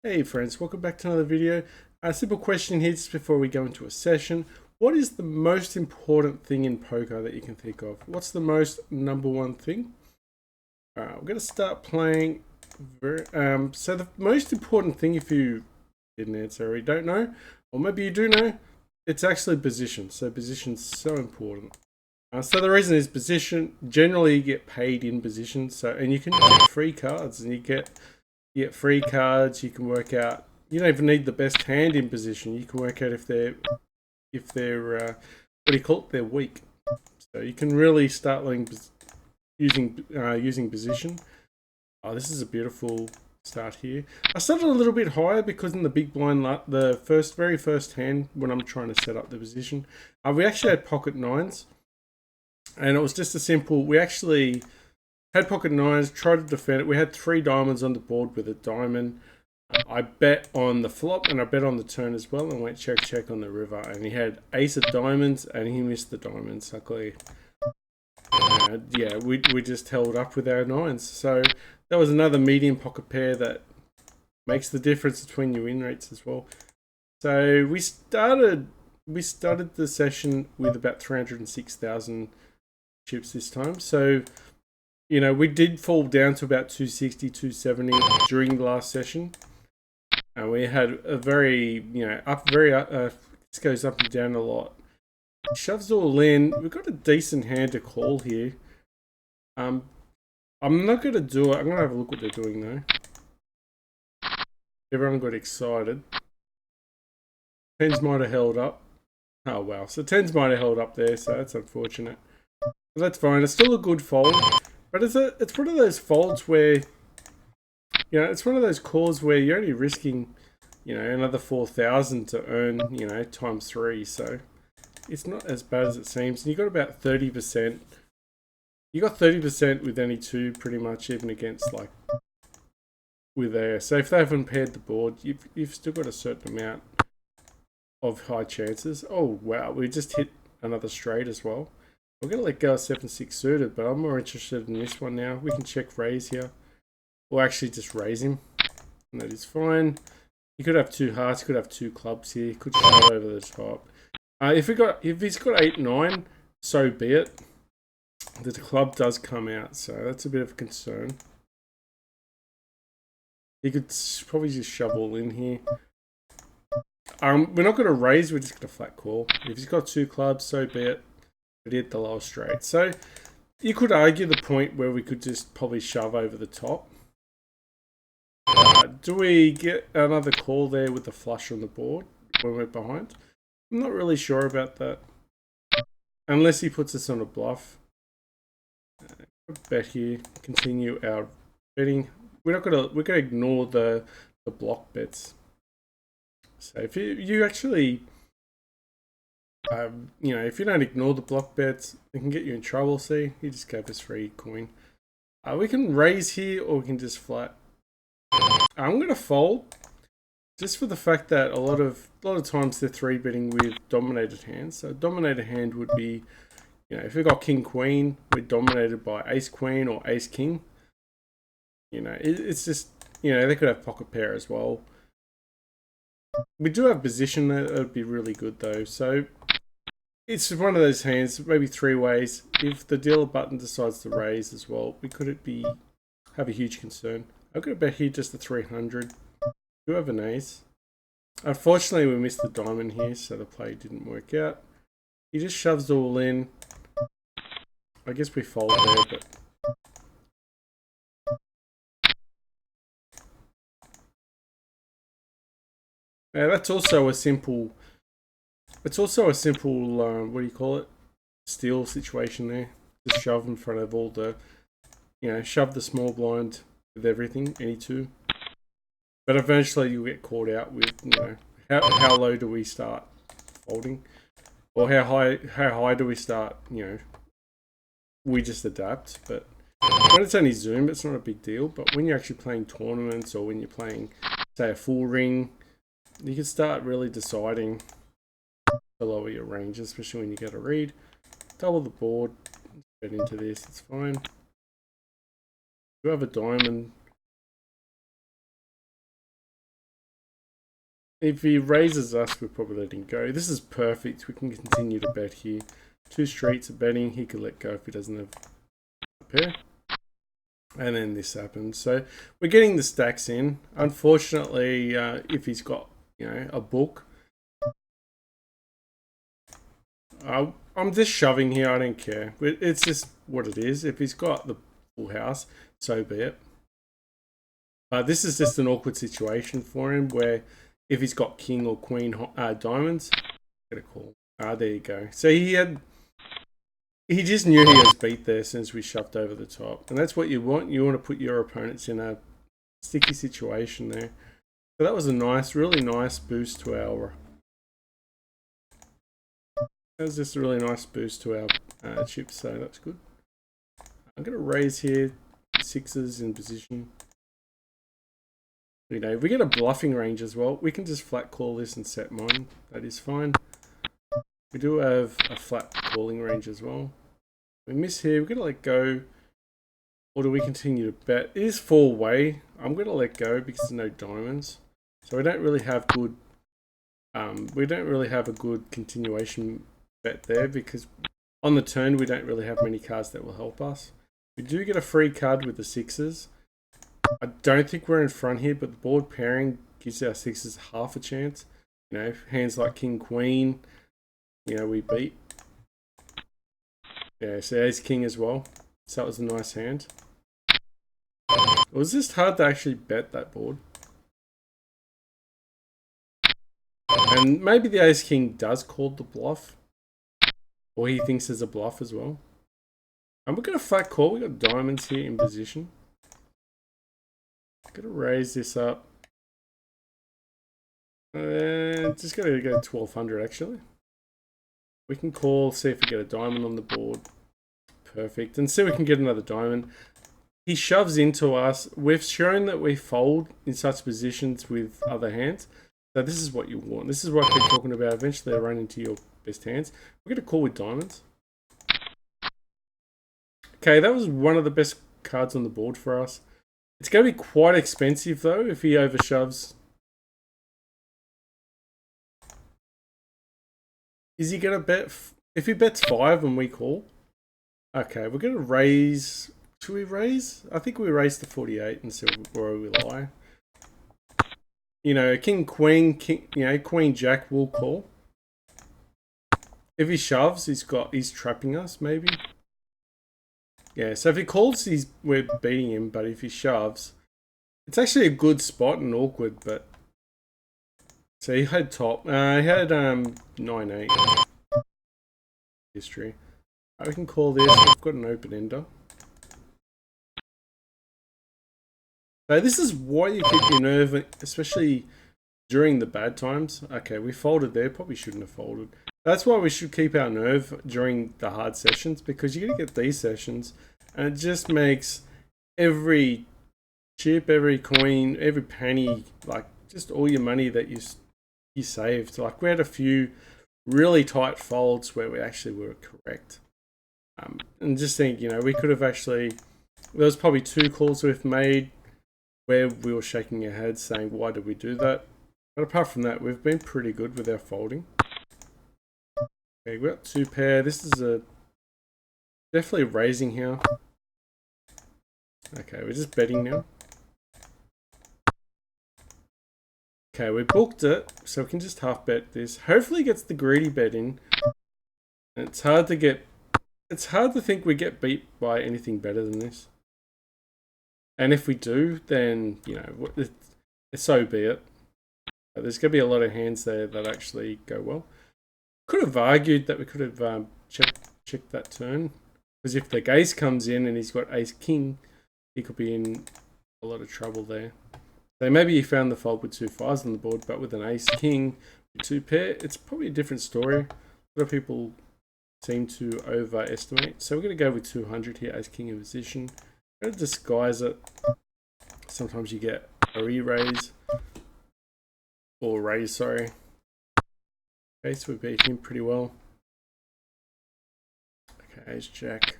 Hey friends, welcome back to another video. A simple question here just before we go into a session. What is the most important thing in poker that you can think of? What's the most number one thing? Alright, we're going to start playing. So the most important thing, if you didn't answer or you don't know, or maybe you do know, it's actually position. So position's so important. So the reason is position, generally you get paid in position, and you can get free cards and you get free cards. You can work out. You don't even need the best hand in position. You can work out if they're what do you call it? They're weak. So you can really start learning using position. Oh, this is a beautiful start here. I started a little bit higher because in the big blind, the very first hand when I'm trying to set up the position, we actually had pocket nines, and it was just a simple. We actually had pocket nines, tried to defend it. We had 3 diamonds on the board with a diamond. I bet on the flop and I bet on the turn as well and went check on the river. And he had ace of diamonds and he missed the diamonds, luckily. Yeah, we just held up with our nines. So that was another medium pocket pair that makes the difference between your win rates as well. So we started the session with about 306,000 chips this time. So we did fall down to about 260, 270 during the last session. And we had a very, this goes up and down a lot. Shoves all in. We've got a decent hand to call here. I'm not going to do it. I'm going to have a look what they're doing though. Everyone got excited. Tens might have held up. Oh wow. So tens might have held up there, so that's unfortunate. But that's fine. It's still a good fold. But it's one of those folds where, it's one of those calls where you're only risking, another 4,000 to earn, times 3. So it's not as bad as it seems. And you got about 30%. You got 30% with any 2 pretty much, even against with air. So if they haven't paired the board, you've still got a certain amount of high chances. Oh wow, we just hit another straight as well. We're going to let go of 7-6 suited, but I'm more interested in this one now. We can check raise here. Or actually just raise him. And that is fine. He could have 2 hearts, he could have 2 clubs here. Could shove over the top. If he's got 8-9, so be it. The club does come out, so that's a bit of a concern. He could probably just shove all in here. We're not going to raise, we're just going to flat call. If he's got 2 clubs, so be it. But hit the lower straight. So you could argue the point where we could just probably shove over the top. Do we get another call there with the flush on the board when we're behind? I'm not really sure about that. Unless he puts us on a bluff. Bet here. Continue our betting. We're going to ignore the block bets. So if you actually if you don't ignore the block bets, it can get you in trouble. See, he just gave us free coin. We can raise here or we can just flat. I'm going to fold just for the fact that a lot of times they're 3-betting with dominated hands. So a dominated hand would be, if we've got king queen, we're dominated by ace queen or ace king. It's just, they could have pocket pair as well. We do have position that would be really good though. So it's one of those hands, maybe 3 ways. If the dealer button decides to raise as well, we could have a huge concern. I'm going to bet here just the 300. Do have an ace. Unfortunately, we missed the diamond here, so the play didn't work out. He just shoves all in. I guess we fold there, but yeah, that's also a simple. It's also a simple. What do you call it? Steal situation there. Just shove in front of all the. Shove the small blind with everything, any 2. But eventually you'll get caught out with, how low do we start folding? Or how high do we start, we just adapt. But when it's only Zoom, it's not a big deal. But when you're actually playing tournaments or when you're playing, say, a full ring, you can start really deciding to lower your range, especially when you get a read. Double the board, get into this, it's fine. You have a diamond. If he raises us, we're probably letting go. This is perfect. We can continue to bet here. 2 streets of betting. He could let go if he doesn't have a pair. And then this happens. So we're getting the stacks in. Unfortunately, if he's got, a book, I'm just shoving here. I don't care. It's just what it is. If he's got the full house, so be it. This is just an awkward situation for him where if he's got king or queen diamonds, get a call. There you go. So he just knew he was beat there since we shoved over the top. And that's what you want. You want to put your opponents in a sticky situation there. So that was a nice, really nice boost to our... That was just a really nice boost to our chips, so that's good. I'm going to raise here, 6s in position. If we get a bluffing range as well, we can just flat call this and set mine. That is fine. We do have a flat calling range as well. We miss here, we're going to let go. Or do we continue to bet? It is 4-way. I'm going to let go because there's no diamonds. So we don't really have good... we don't really have a good continuation bet there because on the turn we don't really have many cards that will help us. We do get a free card with the 6s. I don't think we're in front here, but the board pairing gives our 6s half a chance. Hands like King, Queen, we beat. Yeah, so there's King as well. So that was a nice hand. It was just hard to actually bet that board. And maybe the Ace King does call the bluff. Or he thinks there's a bluff as well. And we're going to flat call. We've got diamonds here in position. Going to raise this up. Just going to go 1200 actually. We can call, see if we get a diamond on the board. Perfect. And see if we can get another diamond. He shoves into us. We've shown that we fold in such positions with other hands. So this is what you want. This is what I keep talking about. Eventually they run into your best hands. We're going to call with diamonds. Okay, that was one of the best cards on the board for us. It's going to be quite expensive though if he overshoves. Is he going to bet? If he bets 5 and we call. Okay, we're going to raise. Should we raise? I think we raise to 48 and see where we lie. King, Queen, Queen, Jack will call. If he shoves, he's trapping us, maybe. Yeah, so if he calls, we're beating him, but if he shoves, it's actually a good spot and awkward, but... So he had top. He had 9-8. History. We can call this. We've got an open ender. So this is why you keep your nerve, especially during the bad times. Okay, we folded there. Probably shouldn't have folded. That's why we should keep our nerve during the hard sessions, because you're going to get these sessions and it just makes every chip, every coin, every penny, like just all your money that you saved. Like we had a few really tight folds where we actually were correct. And just think, we could have actually, there was probably 2 calls we've made where we were shaking our heads saying, why did we do that? But apart from that, we've been pretty good with our folding. Okay, we've got 2 pair. This is definitely raising here. Okay, we're just betting now. Okay, we booked it, so we can just half bet this. Hopefully he gets the greedy bet in. And it's hard to think we get beat by anything better than this. And if we do, then, so be it. There's going to be a lot of hands there that actually go well. Could have argued that we could have checked that turn. Because if the ace comes in and he's got ace king, he could be in a lot of trouble there. So maybe he found the fold with 2 5s on the board, but with an ace king, 2 pair, it's probably a different story. A lot of people seem to overestimate. So we're going to go with 200 here, ace king in position. I'm going to disguise it. Sometimes you get a re-raise. Or raise, sorry. Okay, so we beat him pretty well. Okay, ace jack.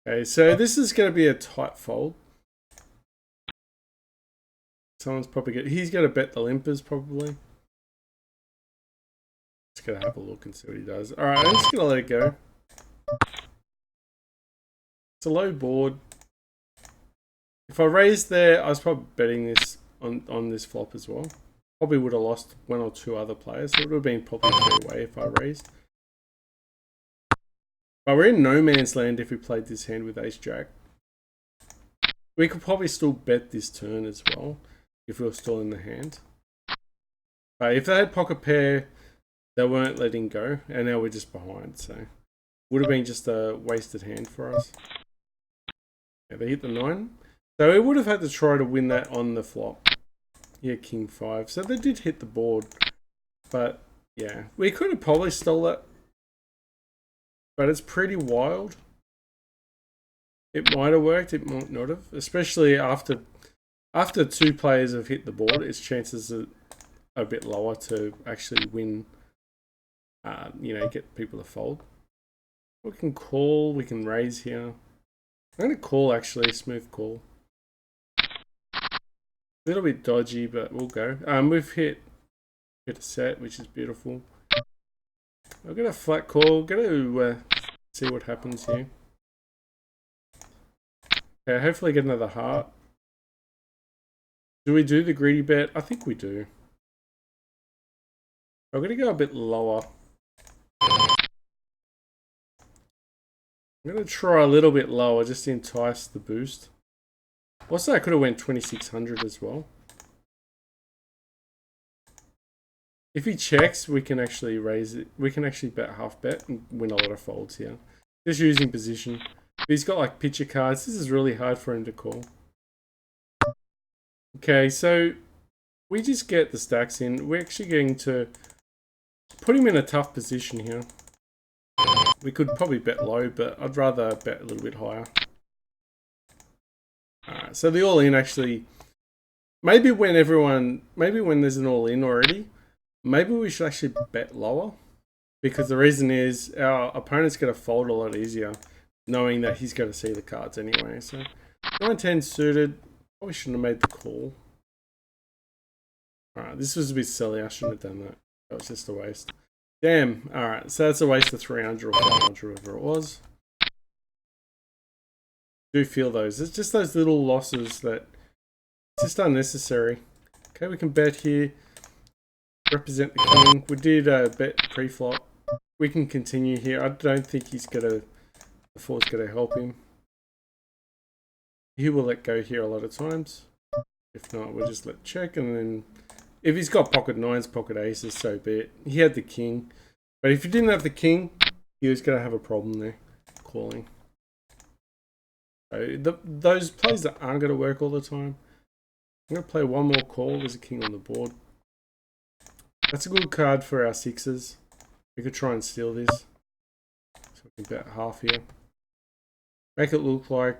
Okay, so this is going to be a tight fold. Someone's probably he's gonna bet the limpers probably. Just gonna have a look and see what he does. Alright, I'm just gonna let it go. It's a low board. If I raised there, I was probably betting this on this flop as well. Probably would have lost 1 or 2 other players, so it would have been probably 3-way if I raised. But we're in no man's land if we played this hand with ace-jack. We could probably still bet this turn as well, if we were still in the hand. But if they had pocket pair, they weren't letting go, and now we're just behind, so would have been just a wasted hand for us. Yeah, they hit the 9. So we would have had to try to win that on the flop. Yeah, king 5. So they did hit the board. But yeah, we could have probably stole that. But it's pretty wild. It might have worked, it might not have. Especially after 2 players have hit the board, its chances are a bit lower to actually win. You know, get people to fold. We can call, we can raise here. I'm going to call actually, smooth call. A little bit dodgy, but we'll go. We've hit a set, which is beautiful. I'll get a flat call. Going to see what happens here. Okay, hopefully get another heart. Do we do the greedy bet? I think we do. I'm going to go a bit lower. I'm going to try a little bit lower just to entice the boost. Also, I could have went 2600 as well. If he checks, we can actually raise it. We can actually bet half bet and win a lot of folds here. Just using position. But he's got like picture cards. This is really hard for him to call. Okay, so we just get the stacks in. We're actually going to put him in a tough position here. We could probably bet low, but I'd rather bet a little bit higher. Alright, so the all-in actually, maybe when there's an all-in already, maybe we should actually bet lower. Because the reason is, our opponent's going to fold a lot easier, knowing that he's going to see the cards anyway. So, 9-10 suited, probably shouldn't have made the call. Alright, this was a bit silly, I shouldn't have done that. That was just a waste. Damn, alright, so that's a waste of 300 or 500, whatever it was. Do feel those. It's just those little losses that it's just unnecessary. Okay, we can bet here. Represent the king. We did bet pre-flop. We can continue here. I don't think he's gonna. The 4's gonna help him. He will let go here a lot of times. If not, we'll just let check, and then if he's got pocket 9s, pocket aces, so be it. He had the king, but if he didn't have the king, he was gonna have a problem there calling. So those plays that aren't going to work all the time. I'm going to play one more call. There's a king on the board. That's a good card for our 6s. We could try and steal this. So we can bet half here. Make it look like...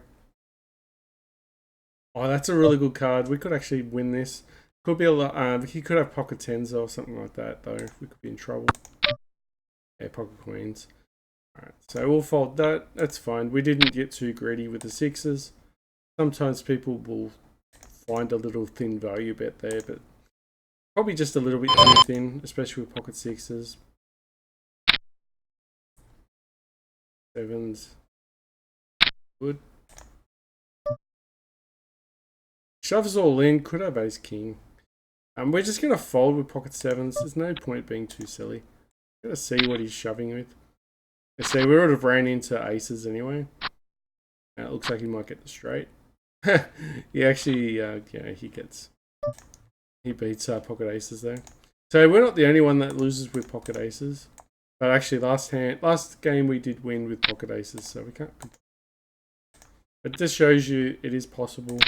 Oh, that's a really good card. We could actually win this. Could be a lot... he could have pocket 10s or something like that, though. We could be in trouble. Yeah, pocket queens. Alright, so we'll fold that. That's fine. We didn't get too greedy with the 6s. Sometimes people will find a little thin value bet there, but probably just a little bit too thin, especially with pocket 6s. 7s. Good. Shoves all in. Could have ace king. We're just going to fold with pocket 7s. There's no point being too silly. Gotta see what he's shoving with. See, we would have ran into aces anyway. It looks like he might get the straight. He actually, yeah, he beats pocket aces there. So we're not the only one that loses with pocket aces. But actually, last game we did win with pocket aces, so we can't. It just shows you it is possible.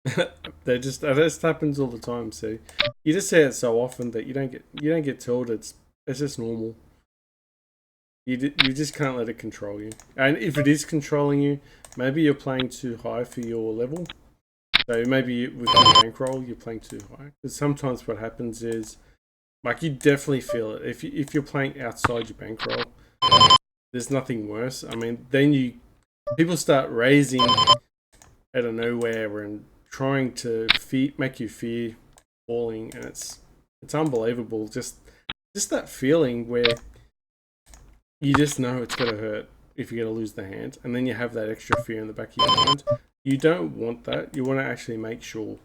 That just happens all the time. So you just see it so often that you don't get told it's just normal. You just can't let it control you. And if it is controlling you, maybe you're playing too high for your level. So maybe with your bankroll, you're playing too high. Because sometimes what happens is, like, you definitely feel it. If you're playing outside your bankroll, there's nothing worse. I mean, then people start raising out of nowhere and trying to make you fear falling, and it's unbelievable. Just that feeling where you just know it's gonna hurt if you're gonna lose the hand, and then you have that extra fear in the back of your mind. You don't want that. You want to actually make sure.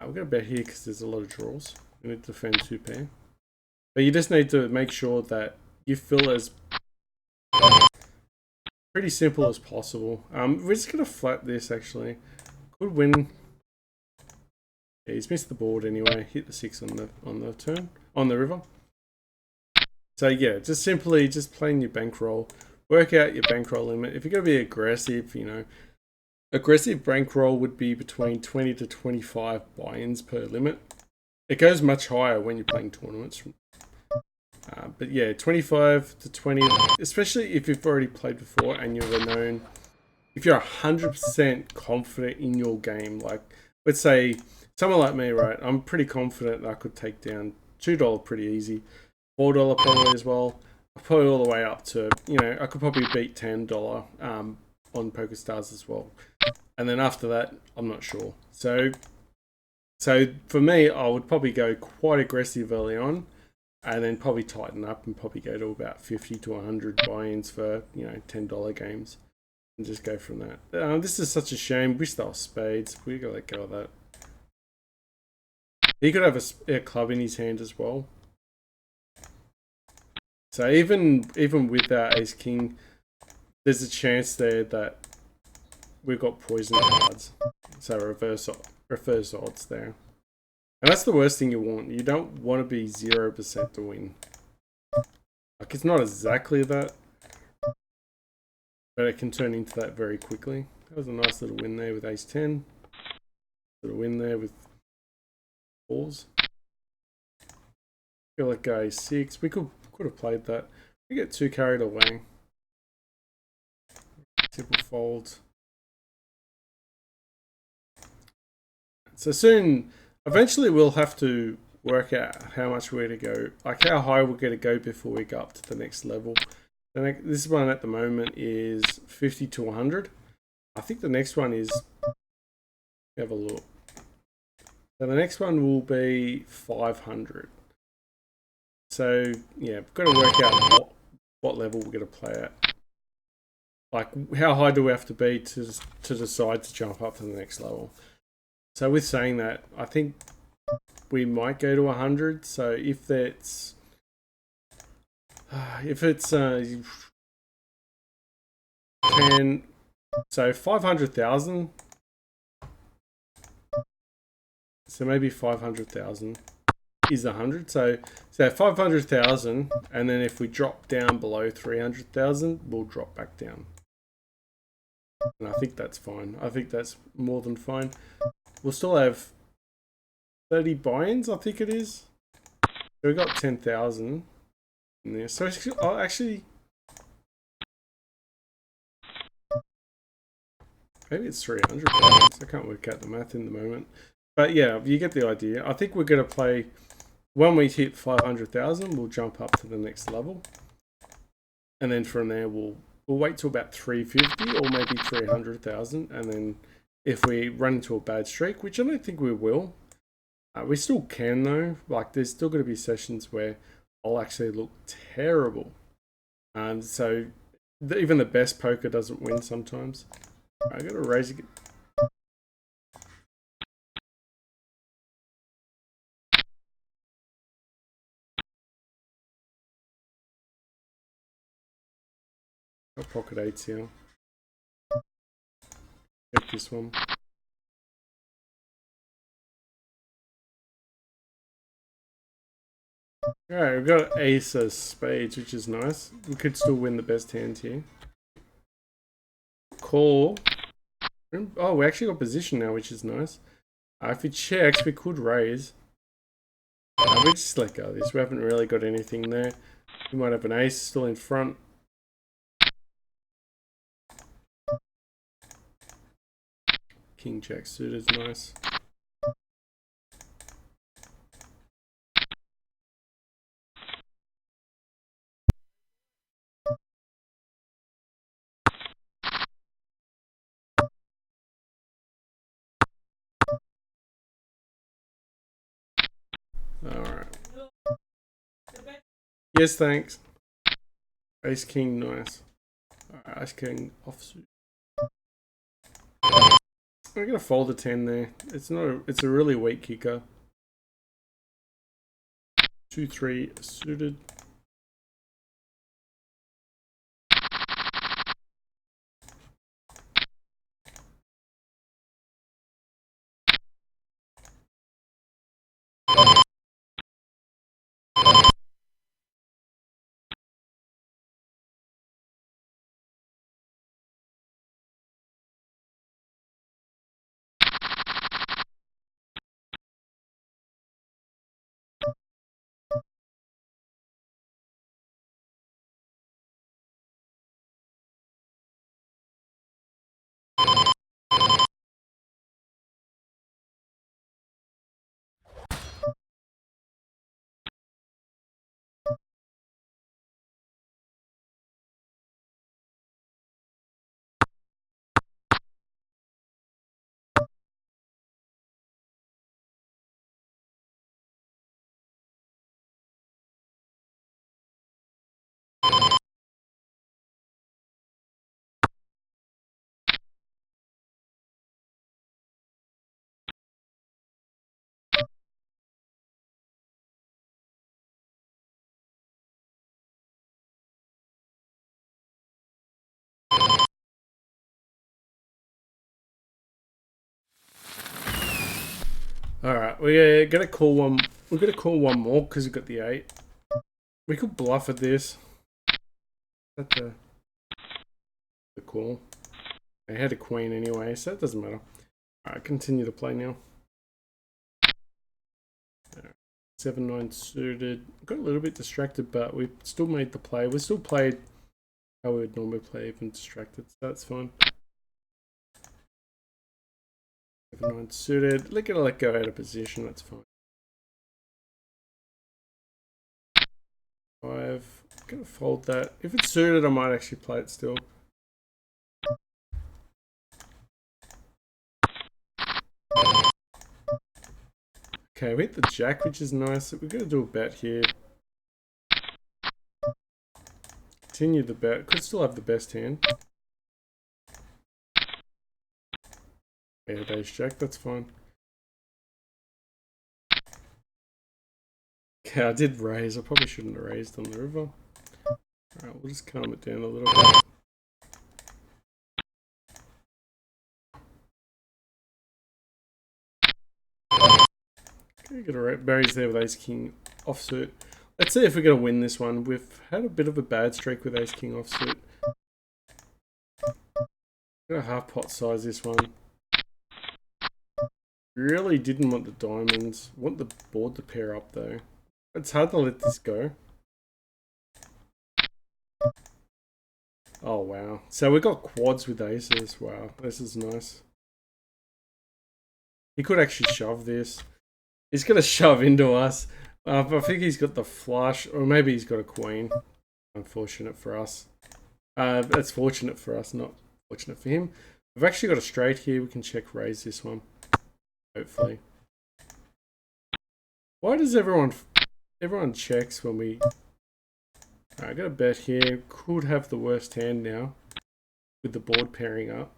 I'm gonna bet here because there's a lot of draws. We need to defend 2 pair, but you just need to make sure that you feel as pretty simple as possible. We're just gonna flat this actually. Could win. Yeah, he's missed the board anyway. Hit the 6 on the turn on the river. So yeah, just simply playing your bankroll. Work out your bankroll limit. If you're gonna be aggressive, you know, aggressive bankroll would be between 20 to 25 buy-ins per limit. It goes much higher when you're playing tournaments. But yeah, 25 to 20, especially if you've already played before and you're known. If you're 100% confident in your game, like let's say someone like me, right? I'm pretty confident that I could take down $2 pretty easy, $4 probably as well. Probably all the way up to, you know, I could probably beat $10 on Pokerstars as well. And then after that, I'm not sure. So for me, I would probably go quite aggressive early on, and then probably tighten up and probably go to about 50 to 100 buy-ins for, you know, $10 games, and just go from that. This is such a shame. Wish they were spades. We gotta let go of that. He could have a club in his hand as well. So even with that ace king, there's a chance there that we've got poison cards. So reverse odds there. And that's the worst thing you want. You don't want to be 0% to win. Like, it's not exactly that, but it can turn into that very quickly. That was a nice little win there with ace 10. Little win there with 4s. Feel like go ace 6. We could have played that. We get too carried away. Simple fold. So soon, eventually we'll have to work out how much we're to go, like how high we're going to go before we go up to the next level. This one at the moment is 50 to 100. I think the next one is, have a look. So the next one will be 500. So yeah, we've got to work out what level we're going to play at. Like how high do we have to be to decide to jump up to the next level? So with saying that, I think we might go to 100. So if it's 10, so 500,000. So maybe 500,000 is 100. So 500,000, and then if we drop down below 300,000, we'll drop back down. And I think that's fine. I think that's more than fine. We'll still have 30 buy-ins, I think it is. So we got 10,000 in there. So I'll actually, maybe it's 300 buy-ins. I can't work out the math in the moment. But yeah, you get the idea. I think we're going to play, when we hit 500,000, we'll jump up to the next level. And then from there, we'll wait till about 350 or maybe 300,000. And then if we run into a bad streak, which I don't think we will, we still can though. Like there's still going to be sessions where I'll actually look terrible. So even the best poker doesn't win sometimes. I got to raise it. Got pocket 8s here. Check this one. Alright, we've got ace of spades, which is nice. We could still win the best hand here. Call. Oh, we actually got position now, which is nice. If he checks, we could raise. We just let go of this. We haven't really got anything there. We might have an ace still in front. King jack suited is nice. Alright. Yes, thanks. Ace king, nice. Alright, ace king offsuit. I'm gonna fold a 10 there. It's a really weak kicker. 2-3 suited. Alright, we're gonna call one. We're gonna call one more because we got the 8. We could bluff at this. That's the call. I had a queen anyway, so it doesn't matter. Alright, continue to play now. 7-9 suited. Got a little bit distracted, but we still made the play. We still played how we would normally play, even distracted, so that's fine. 7-9 suited. Let go out of position, that's fine. 5. Gonna fold that. If it's suited, I might actually play it still. Okay, we hit the jack, which is nice. We're gonna do a bet here. Continue the bet. Could still have the best hand. Yeah, ace jack, that's fine. Okay, I did raise. I probably shouldn't have raised on the river. Alright, we'll just calm it down a little bit. Okay, got a berries there with ace king offsuit. Let's see if we're gonna win this one. We've had a bit of a bad streak with ace king offsuit. Got a half pot size this one. Really didn't want the diamonds. Want the board to pair up though. It's hard to let this go. Oh wow. So we got quads with aces. Wow, this is nice. He could actually shove this. He's gonna shove into us. I think he's got the flush, or maybe he's got a queen. Unfortunate for us. That's fortunate for us, not fortunate for him. We've actually got a straight here. We can check raise this one. Hopefully. Why does everyone checks when we... Alright, I got a bet here. Could have the worst hand now with the board pairing up.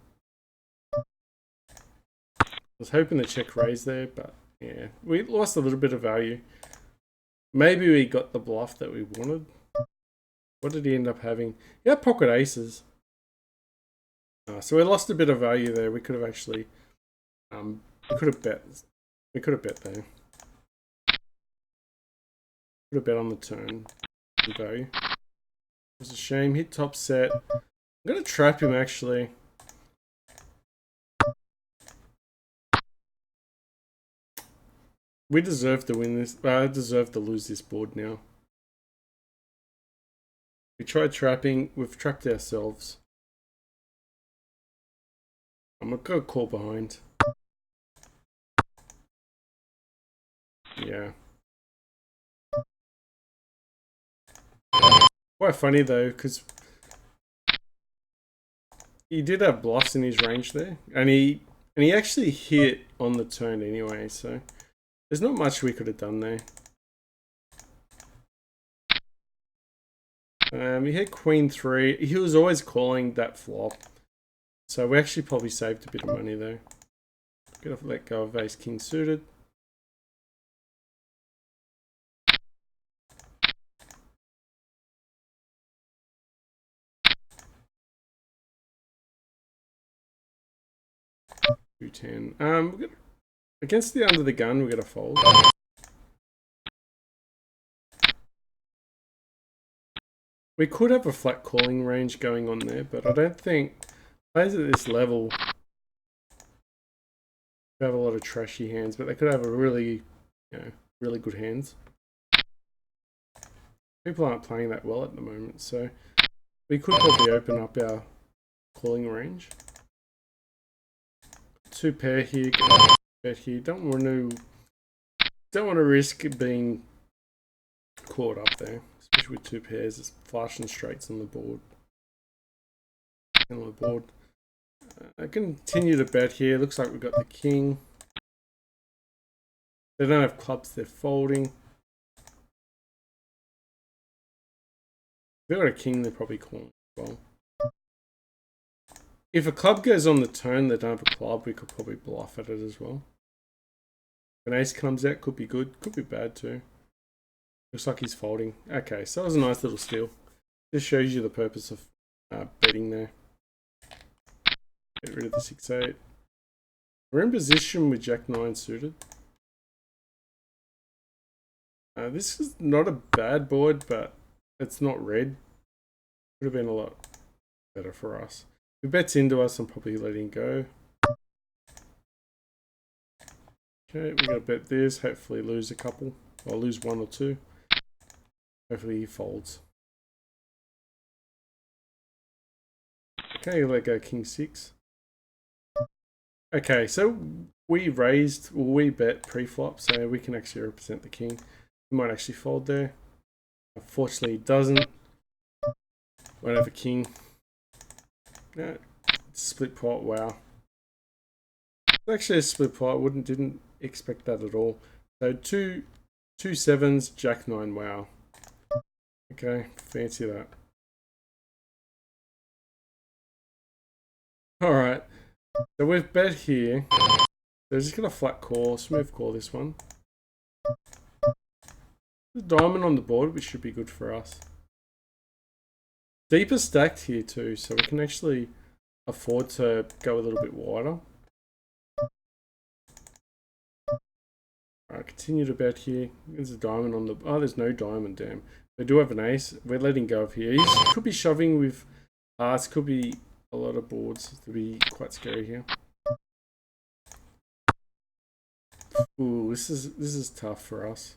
I was hoping to check raise there, but yeah, we lost a little bit of value. Maybe we got the bluff that we wanted. What did he end up having? He had pocket aces. So we lost a bit of value there. We could have actually... we could have bet. We could have bet there. Could have bet on the turn. Value. It was a shame. Hit top set. I'm gonna trap him actually. We deserve to win this. I deserve to lose this board now. We tried trapping. We've trapped ourselves. I'm gonna go call behind. Yeah. Quite funny though, because he did have bluffs in his range there, and he actually hit on the turn anyway. So there's not much we could have done there. He had queen 3. He was always calling that flop. So we actually probably saved a bit of money though. Gonna let go of ace king suited. $2.10. Against the under the gun, we're gonna fold. We could have a flat calling range going on there, but I don't think players at this level have a lot of trashy hands, but they could have a really, really good hands. People aren't playing that well at the moment, so we could probably open up our calling range. 2 pair here, bet here. Don't want to risk being caught up there, especially with 2 pairs. It's flashing straights on the board. I continue to bet here. Looks like we've got the king. They don't have clubs, they're folding. If they've got a king, they're probably calling as well. If a club goes on the turn, they don't have a club, we could probably bluff at it as well. If an ace comes out, could be good, could be bad too. Looks like he's folding. Okay, so that was a nice little steal. Just shows you the purpose of betting there. Get rid of the 6-8. We're in position with Jack 9 suited. This is not a bad board, but it's not red. Would have been a lot better for us. If he bets into us, I'm probably letting go. Okay, we're gonna bet this. Hopefully lose a couple. Or lose 1 or 2. Hopefully he folds. Okay, let go king 6. Okay, so we bet pre-flop, so we can actually represent the king. He might actually fold there. Unfortunately, he doesn't. Won't have a king. No, split pot. Wow. It's actually a split pot. Didn't expect that at all. So two 7s, Jack 9. Wow. Okay, fancy that. All right. So we've bet here. So just gonna flat call, smooth call this one. There's a diamond on the board, which should be good for us. Deeper stacked here too, so we can actually afford to go a little bit wider. Alright, continue to bet here. There's a diamond on the... Oh, there's no diamond, damn. They do have an ace. We're letting go of here. He could be shoving with hearts, could be a lot of boards to be quite scary here. Ooh, this is tough for us.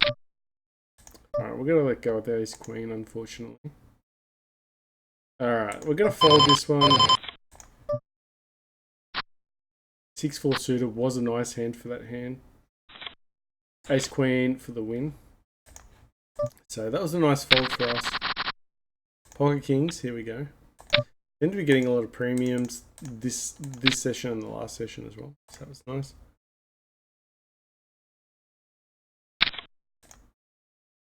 Alright, we're gonna let go of that ace queen, unfortunately. Alright, we're gonna fold this one. 6-4 suited was a nice hand for that hand. Ace queen for the win. So that was a nice fold for us. Pocket kings, here we go. Seem to be getting a lot of premiums this session and the last session as well. So that was nice.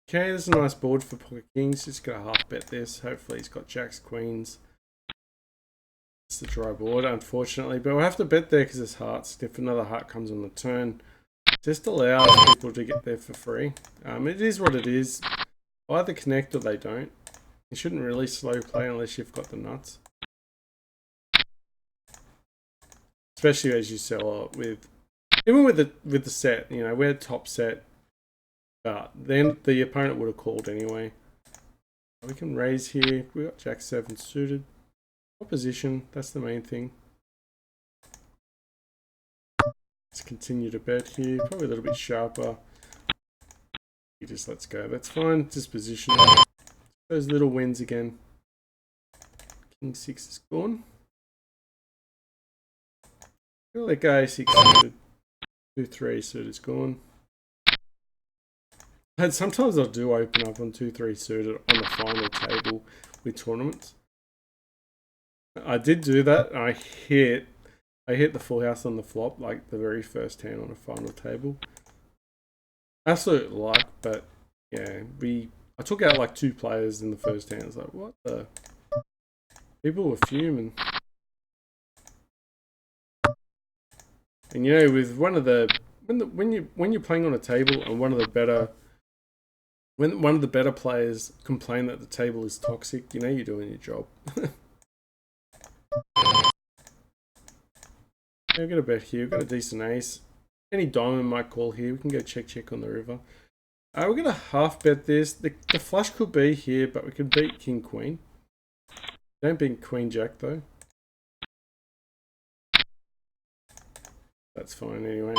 Okay, there's a nice board for pocket kings. Just gonna half bet this. Hopefully he's got jacks, queens. It's the dry board, unfortunately, but we'll have to bet there because there's hearts. If another heart comes on the turn, just allows people to get there for free. It is what it is. Either connect or they don't. You shouldn't really slow play unless you've got the nuts. Especially as you sell it with, even with the set, you know, we're top set. But then the opponent would have called anyway. We can raise here. We got Jack 7 suited. What position? That's the main thing. Let's continue to bet here. Probably a little bit sharper. He just lets go. That's fine. Just position. Those little wins again. King 6 is gone. Let go 6 suited. 2-3 suited is gone. And sometimes I do open up on 2-3 suited on the final table with tournaments. I did do that. I hit the full house on the flop, like the very first hand on a final table. Absolute luck, but yeah, I took out like 2 players in the first hand. I was like, what the? People were fuming. And you know, with one of the when you're playing on a table and one of the better players complain that the table is toxic, you know you're doing your job. We've got a bet here. We've got a decent ace. Any diamond might call here. We can go check on the river. We're going to half bet this. The flush could be here, but we could beat king queen. Don't beat queen jack though. That's fine anyway.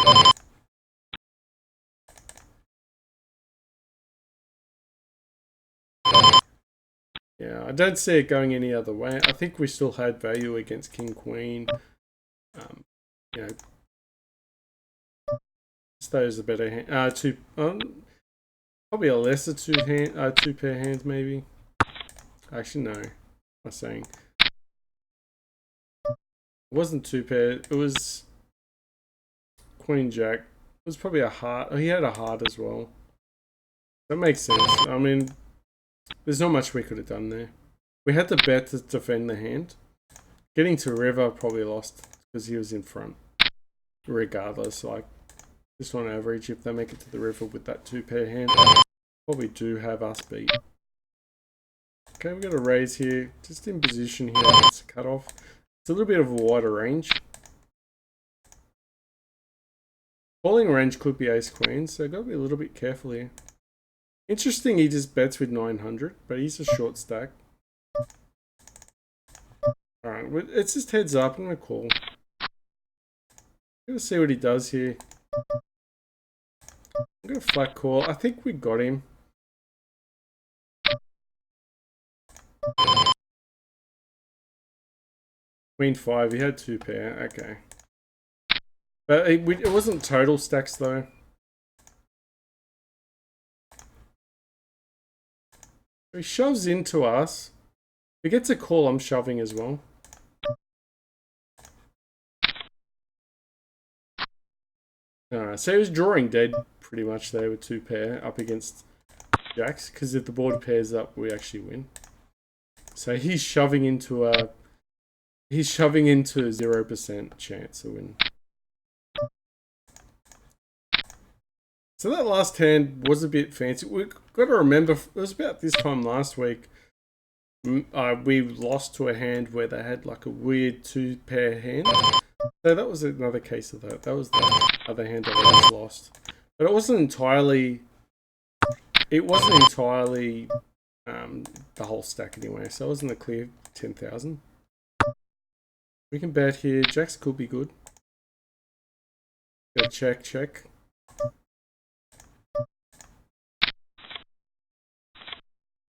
Yeah, I don't see it going any other way. I think we still had value against king queen. You know, those are better hand. Probably a lesser two pair hands maybe. Actually, no. I'm saying it wasn't 2 pair. It was queen jack. It was probably a heart. Oh, he had a heart as well. That makes sense. I mean, there's not much we could have done there. We had to bet to defend the hand. Getting to river probably lost because he was in front. Regardless, like just on average, if they make it to the river with that 2 pair hand, probably do have us beat. Okay, we've got a raise here, just in position here. It's a cut off. It's a little bit of a wider range. Falling range could be ace queen, so got to be a little bit careful here. Interesting, he just bets with 900, but he's a short stack. Alright, it's just heads up. I'm going to call. Gonna see what he does here. I'm gonna flat call. I think we got him. Queen 5, he had 2 pair. Okay. But it wasn't total stacks though. He shoves into us. If he gets a call, I'm shoving as well. Alright, so he was drawing dead pretty much there with 2 pair up against jacks, because if the board pairs up, we actually win. So he's shoving into a 0% chance of win. So that last hand was a bit fancy. We've got to remember, it was about this time last week, we lost to a hand where they had like a weird 2 pair hand. So that was another case of that. That was the other hand that I lost. But it wasn't entirely the whole stack anyway. So it wasn't a clear 10,000. We can bet here. Jacks could be good. Go check.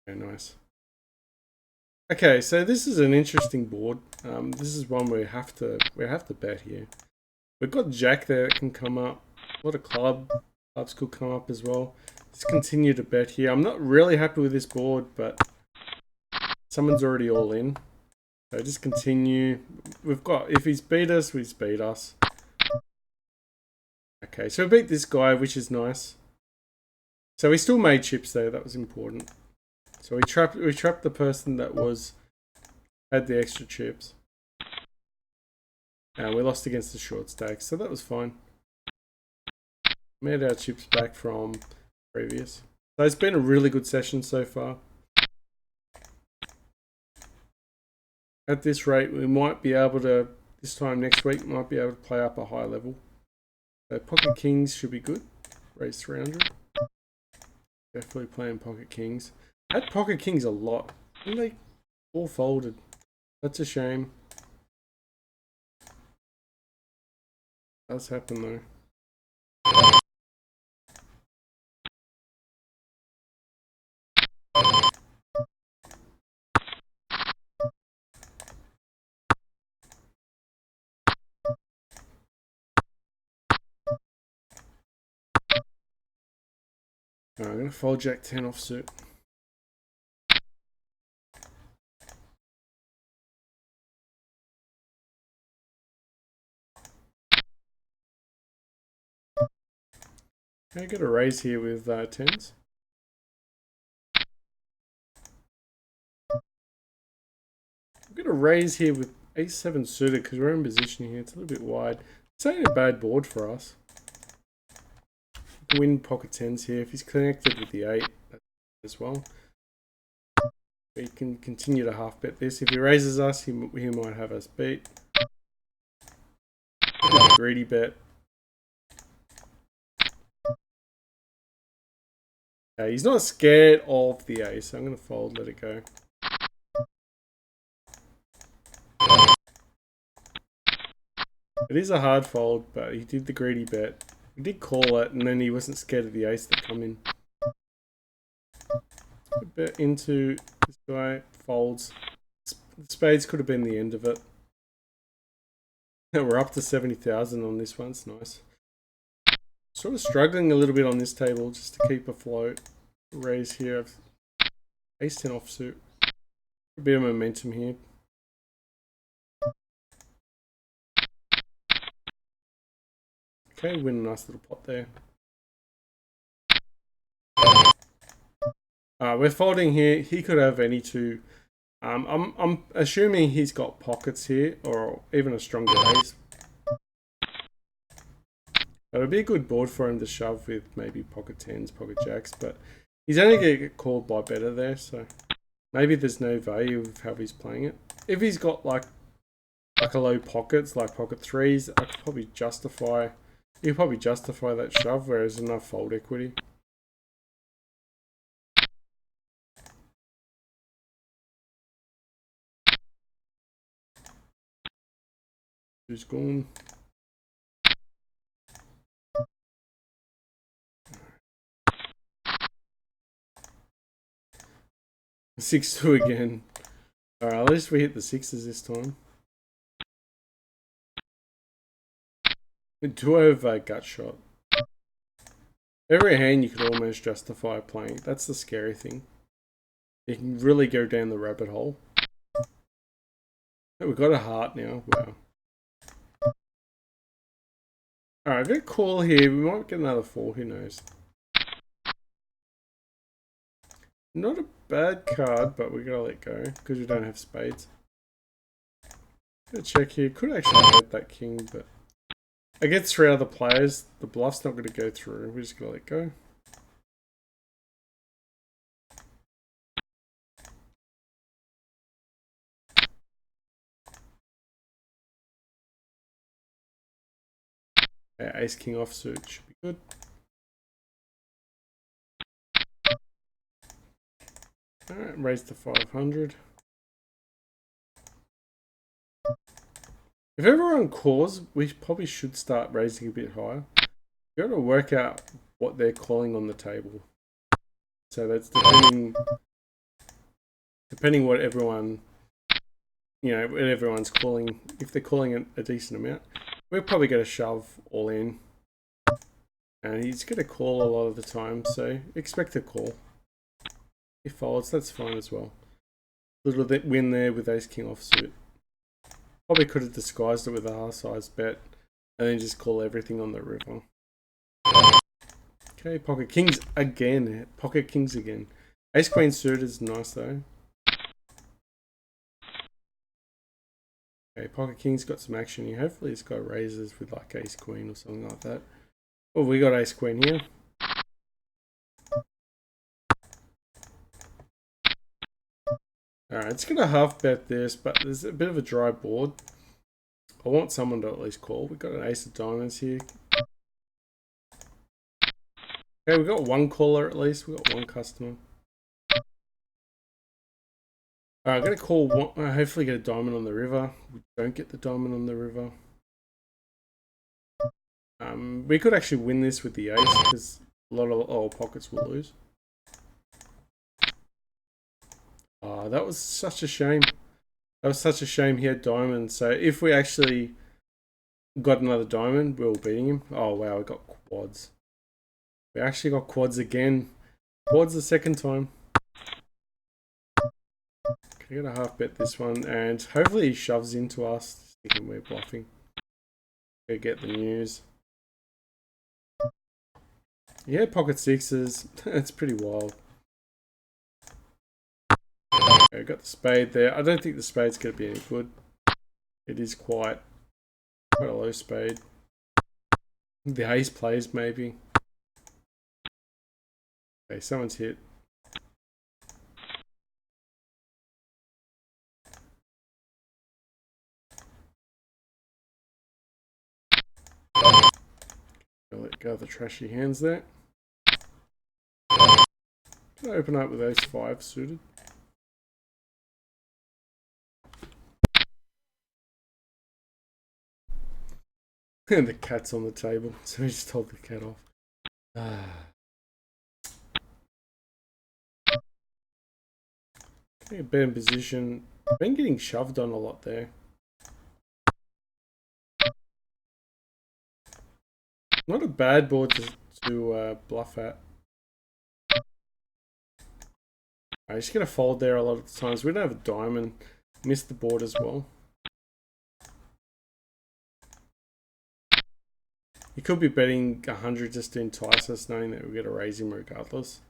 Very nice. Okay, so this is an interesting board. This is one we have to bet here. We've got jack there that can come up. A lot of clubs could come up as well. Let's continue to bet here. I'm not really happy with this board, but someone's already all in. So just continue. We've got, if he's beat us, he's beat us. Okay, so we beat this guy, which is nice. So we still made chips there. That was important. So we trapped the person that had the extra chips. And we lost against the short stack, so that was fine. Made our chips back from previous. So it's been a really good session so far. At this rate, we might be able to, this time next week, might be able to play up a high level. So pocket kings should be good. Raise 300. Definitely playing pocket kings. I had pocket kings a lot. And they all folded. That's a shame. Does happen though. Alright, I'm going to fold jack 10 offsuit. Okay, got a raise here with 10s. We're going to raise here with ace-7 suited because we're in position here. It's a little bit wide. It's ain't a bad board for us. Win pocket 10s here. If he's connected with the 8 as well. We can continue to half bet this. If he raises us, he might have us beat. Greedy bet. Okay, he's not scared of the ace, so I'm going to fold, let it go. It is a hard fold, but he did the greedy bet. He did call it, and then he wasn't scared of the ace that come in. Bet into this guy, folds. Spades could have been the end of it. We're up to 70,000 on this one, it's nice. Sort of struggling a little bit on this table just to keep afloat. Raise here. Ace-10 offsuit. A bit of momentum here. Okay, win a nice little pot there. We're folding here. He could have any two. I'm assuming he's got pockets here, or even a stronger ace. It would be a good board for him to shove with maybe pocket 10s, pocket jacks, but he's only going to get called by better there, so maybe there's no value of how he's playing it. If he's got like a low pockets, like pocket 3s, I could probably justify, you probably justify that shove, whereas enough fold equity. Who's gone? 6-2 again. Alright, at least we hit the 6s this time. Do have a gut shot. Every hand you could almost justify playing. That's the scary thing. You can really go down the rabbit hole. We've got a heart now. Wow. Alright, good call here. We might get another 4, who knows. Not a bad card, but we gotta let go because we don't have spades. Gonna check here. Could actually bet that king, but against 3 other players, the bluff's not gonna go through. We're just gonna let go. Yeah, ace king offsuit should be good. Alright, raise to 500. If everyone calls, we probably should start raising a bit higher. We've got to work out what they're calling on the table. So that's depending what everyone, you know, what everyone's calling. If they're calling a decent amount, we're probably going to shove all in. And he's going to call a lot of the time, so expect a call. He folds, that's fine as well. Little bit win there with ace king offsuit. Probably could have disguised it with a half-sized bet and then just call everything on the river. Okay, pocket kings again. Pocket kings again. Ace queen suited is nice though. Okay, pocket king's got some action here. Hopefully it's got raises with like ace queen or something like that. Oh, we got ace queen here. Alright, it's going to half bet this, but there's a bit of a dry board. I want someone to at least call. We've got an ace of diamonds here. Okay, we've got one caller at least. We've got one customer. Alright, I'm going to call one. Hopefully get a diamond on the river. We don't get the diamond on the river. We could actually win this with the ace because a lot of old pockets will lose. That was such a shame. That was such a shame he had diamonds. So if we actually got another diamond, we were beating him. Oh wow, we got quads. We actually got quads again. Quads the second time. Okay, I'm gonna half bet this one and hopefully he shoves into us thinking we're bluffing. Go get the news. Yeah, pocket 6s. That's pretty wild. Okay, got the spade there. I don't think the spade's going to be any good. It is quite a low spade. The ace plays maybe. Okay, someone's hit. I'll let go of the trashy hands there. Can I open up with ace 5 suited? And the cat's on the table, so we just told the cat off. Okay, bad position. Been getting shoved on a lot there. Not a bad board to bluff at. I'm just going to fold there a lot of the times. We don't have a diamond. Missed the board as well. You could be betting 100 just to entice us, knowing that we're going to raise him regardless.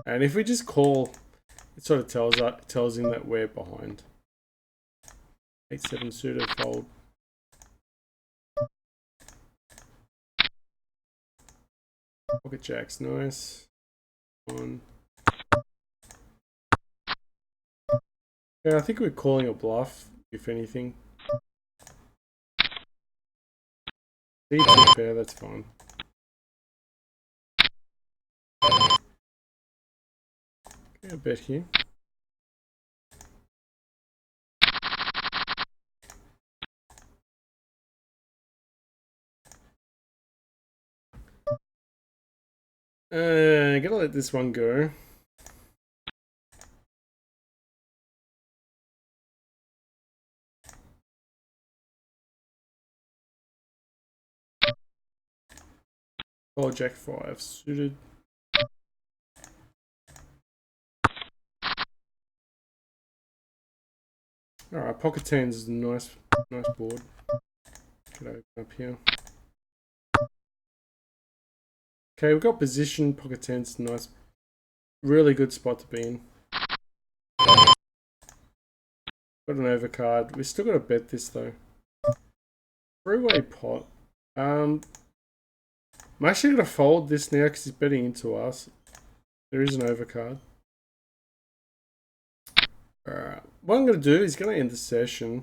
And if we just call, it sort of tells him that we're behind. 8-7 suited fold. Pocket jack's nice. On. Yeah, I think we're calling a bluff, if anything. D2 pair, that's fine. Okay, I bet here. Gotta let this one go. Call jack 5 suited. Alright, pocket 10s is a nice board. Could open up here. Okay, we've got position, pocket 10s, nice. Really good spot to be in. Got an overcard. We still got to bet this though. Three-way pot. I'm actually going to fold this now because he's betting into us. There is an overcard. Alright, what I'm going to do is going to end the session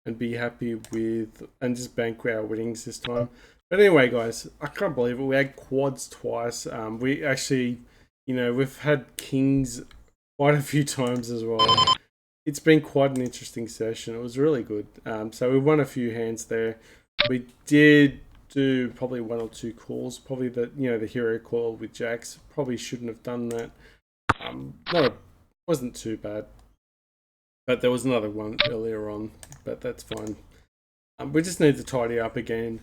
and be happy with, and just bank our winnings this time. But anyway, guys, I can't believe it. We had quads twice. We actually, you know, we've had kings quite a few times as well. It's been quite an interesting session. It was really good. So we won a few hands there. We did do probably 1 or 2 calls. Probably the hero call with jacks. Probably shouldn't have done that. Wasn't too bad. But there was another one earlier on. But that's fine. We just need to tidy up again.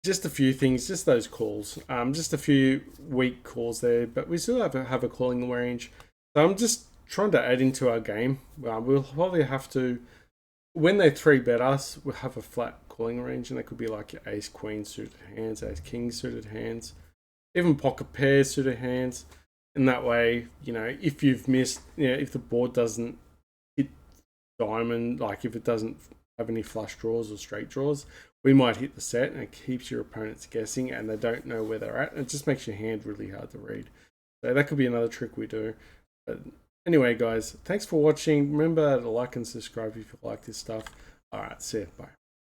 Just a few things, just those calls. Just a few weak calls there. But we still have a calling range. So I'm just trying to add into our game. We'll probably have to, when they 3-bet us, we'll have a flat calling range, and that could be like your ace queen suited hands, ace king suited hands, even pocket pairs suited hands. And that way, you know, if you've missed, you know, if the board doesn't hit diamond, like if it doesn't have any flush draws or straight draws, we might hit the set, and it keeps your opponents guessing and they don't know where they're at. And it just makes your hand really hard to read. So that could be another trick we do. But anyway, guys, thanks for watching. Remember to like and subscribe if you like this stuff. All right, see you. Bye.